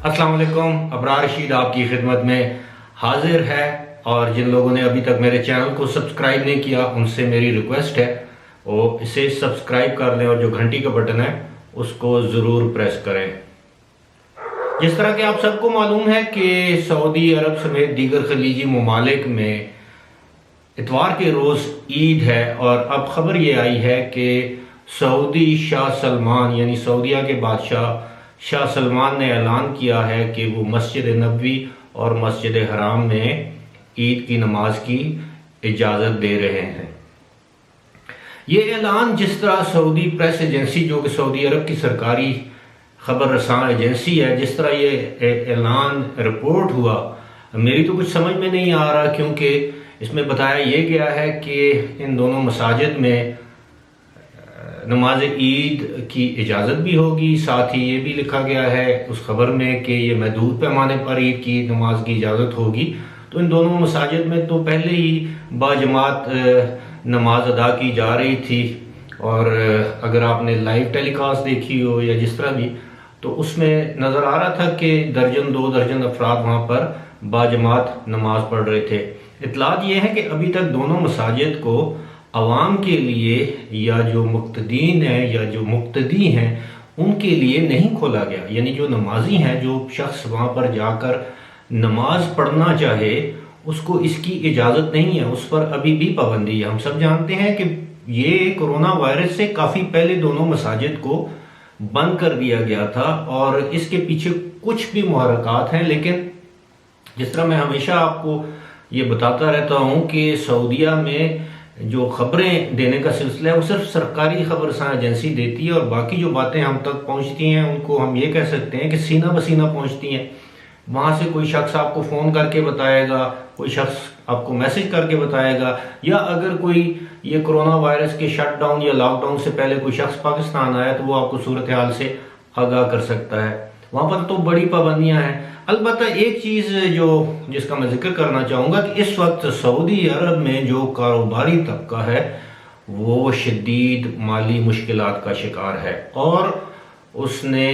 अस्सलाम वालेकुम। अबरार रशीद आपकी खिदमत में हाजिर है। और जिन लोगों ने अभी तक मेरे चैनल को सब्सक्राइब नहीं किया उनसे मेरी रिक्वेस्ट है वो इसे सब्सक्राइब कर लें और जो घंटी का बटन है उसको ज़रूर प्रेस करें। जिस तरह कि आप सबको मालूम है कि सऊदी अरब समेत दीगर खलीजी ममालिक में इतवार के रोज़ ईद है और अब खबर ये आई है कि सऊदी शाह सलमान यानी सऊदीया के बादशाह शाह सलमान ने ऐलान किया है कि वो मस्जिद नबवी और मस्जिद हराम में ईद की नमाज की इजाज़त दे रहे हैं। ये ऐलान जिस तरह सऊदी प्रेस एजेंसी जो कि सऊदी अरब की सरकारी खबर रसां एजेंसी है, जिस तरह ये ऐलान रिपोर्ट हुआ, मेरी तो कुछ समझ में नहीं आ रहा, क्योंकि इसमें बताया ये गया है कि इन दोनों मसाजिद में नमाज ईद की इजाज़त भी होगी। साथ ही ये भी लिखा गया है उस खबर में कि ये महदूद पैमाने पर ईद की नमाज की इजाज़त होगी। तो इन दोनों मसाजिद में तो पहले ही बाजमात नमाज अदा की जा रही थी, और अगर आपने लाइव टेलीकास्ट देखी हो या जिस तरह भी, तो उसमें नज़र आ रहा था कि दर्जन दो दर्जन अफराद वहाँ पर बाजमात नमाज पढ़ रहे थे। इतलात ये है कि अभी तक दोनों मसाजिद को अवाम के लिए या जो मुक्तदीन हैं या जो मुक्तदी हैं उनके लिए नहीं खोला गया। यानी जो नमाजी हैं, जो शख्स वहाँ पर जाकर नमाज पढ़ना चाहे उसको इसकी इजाज़त नहीं है, उस पर अभी भी पाबंदी है। हम सब जानते हैं कि ये कोरोना वायरस से काफ़ी पहले दोनों मसाजिद को बंद कर दिया गया था और इसके पीछे कुछ भी मुहर्रकात हैं। लेकिन जिस तरह मैं हमेशा आपको ये बताता रहता हूँ कि सऊदीया में जो खबरें देने का सिलसिला है वो सिर्फ सरकारी खबरसां एजेंसी देती है, और बाकी जो बातें हम तक पहुंचती हैं उनको हम ये कह सकते हैं कि सीना बसीना पहुंचती हैं। वहाँ से कोई शख्स आपको फ़ोन करके बताएगा, कोई शख्स आपको मैसेज करके बताएगा, या अगर कोई ये कोरोना वायरस के शटडाउन या लॉकडाउन से पहले कोई शख्स पाकिस्तान आया तो वो आपको सूरत हाल से आगाह कर सकता है। वहाँ पर तो बड़ी पाबंदियाँ हैं। अलबत्ता एक चीज़ जिसका मैं जिक्र करना चाहूँगा कि इस वक्त सऊदी अरब में जो कारोबारी तबका है वो शदीद माली मुश्किलात का शिकार है, और उसने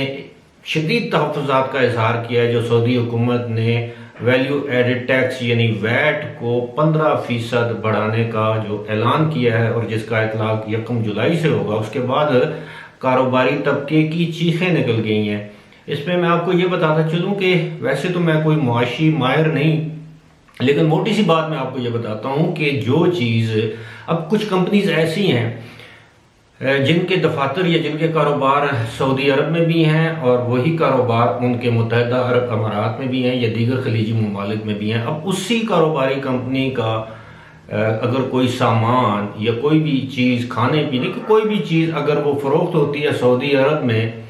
शदीद तहफ़्फ़ुज़ात का इजहार किया है। जो सऊदी हुकूमत ने वैल्यू एडेड टैक्स यानी वैट को 15% बढ़ाने का जो ऐलान किया है और जिसका इतलाक 1 जुलाई से होगा, उसके बाद कारोबारी तबके की चीखें निकल गई हैं। इसमें मैं आपको ये बताता चलूँ कि वैसे तो मैं कोई मुआशी माहिर नहीं, लेकिन मोटी सी बात मैं आपको ये बताता हूँ कि जो चीज़ अब कुछ कंपनीज ऐसी हैं जिनके दफातर या जिनके कारोबार सऊदी अरब में भी हैं और वही कारोबार उनके मुत्तहिदा अरब अमारात में भी हैं या दीगर खलीजी ममालिक में भी हैं। अब उसी कारोबारी कंपनी का अगर कोई सामान या कोई भी चीज़, खाने पीने की कोई भी चीज़ अगर वो फ़रोख्त होती है सऊदी अरब में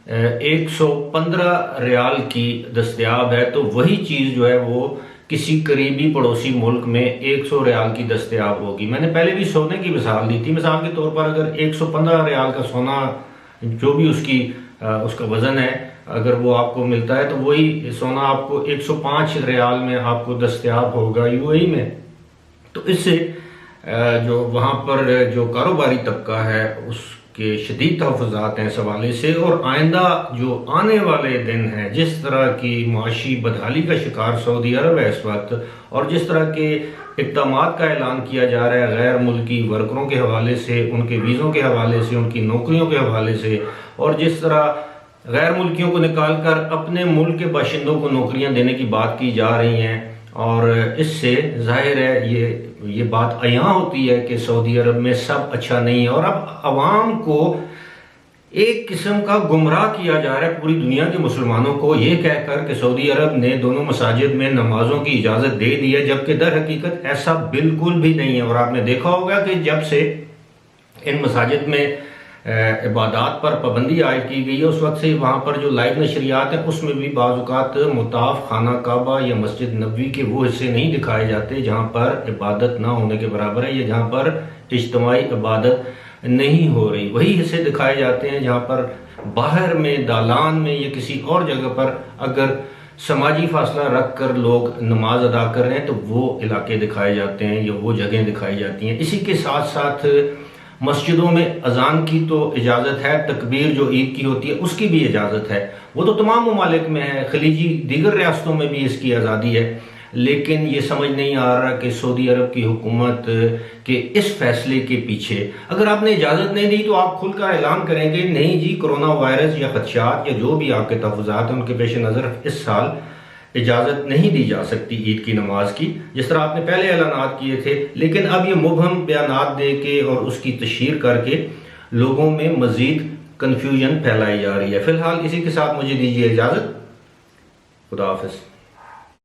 115 रियाल की दस्तयाब है, तो वही चीज़ जो है वो किसी करीबी पड़ोसी मुल्क में 100 रियाल की दस्तयाब होगी। मैंने पहले भी सोने की मिसाल दी थी। मिसाल के तौर पर अगर 115 रियाल का सोना जो भी उसका वज़न है, अगर वो आपको मिलता है तो वही सोना आपको 105 रियाल में आपको दस्तयाब होगा यूएई में। तो इससे जो वहाँ पर जो कारोबारी तबका है उसके शदीद तहफ़्फ़ुज़ात हैं इस हवाले से, और आइंदा जो आने वाले दिन हैं, जिस तरह की मुआशी बदहाली का शिकार सऊदी अरब है इस वक्त, और जिस तरह के इक़दामात का ऐलान किया जा रहा है गैर मुल्की वर्करों के हवाले से, उनके वीज़ों के हवाले से, उनकी नौकरियों के हवाले से, और जिस तरह गैर मुल्कियों को निकाल कर अपने मुल्क के बाशिंदों को नौकरियाँ देने की बात की जा रही हैं, और इससे जाहिर है ये बात अयां होती है कि सऊदी अरब में सब अच्छा नहीं है। और अब अवाम को एक किस्म का गुमराह किया जा रहा है, पूरी दुनिया के मुसलमानों को, ये कहकर कि सऊदी अरब ने दोनों मसाजिद में नमाजों की इजाज़त दे दी है, जबकि दर हकीकत ऐसा बिल्कुल भी नहीं है। और आपने देखा होगा कि जब से इन मसाजिद में इबादत पर पाबंदी आयद की गई है उस वक्त से वहाँ पर जो लाइव नशरियात हैं उसमें भी बाज़ मुताफ खाना काबा या मस्जिद नबवी के वो हिस्से नहीं दिखाए जाते जहाँ पर इबादत ना होने के बराबर है या जहाँ पर इज्तिमाई इबादत नहीं हो रही। वही हिस्से दिखाए जाते हैं जहाँ पर बाहर में दालान में या किसी और जगह पर अगर समाजी फासला रख कर लोग नमाज अदा कर रहे हैं तो वो इलाके दिखाए जाते हैं या वो जगहें दिखाई जाती हैं। इसी के साथ साथ मस्जिदों में अजान की तो इजाज़त है, तकबीर जो ईद की होती है उसकी भी इजाज़त है, वो तो तमाम ममालिक में है, खलीजी दीगर रियासतों में भी इसकी आज़ादी है। लेकिन ये समझ नहीं आ रहा कि सऊदी अरब की हुकूमत के इस फैसले के पीछे, अगर आपने इजाज़त नहीं दी तो आप खुलकर ऐलान करेंगे नहीं जी, कोरोना वायरस या खदशात या जो भी आपके तहफ़्फ़ुज़ात हैं उनके पेश नज़र इस साल इजाज़त नहीं दी जा सकती ईद की नमाज की, जिस तरह आपने पहले ऐलानात किए थे। लेकिन अब ये मुबहम बयानात दे के और उसकी तशहीर करके लोगों में मज़ीद कन्फ्यूजन फैलाई जा रही है। फ़िलहाल इसी के साथ मुझे दीजिए इजाज़त। खुदा हाफ़िज़।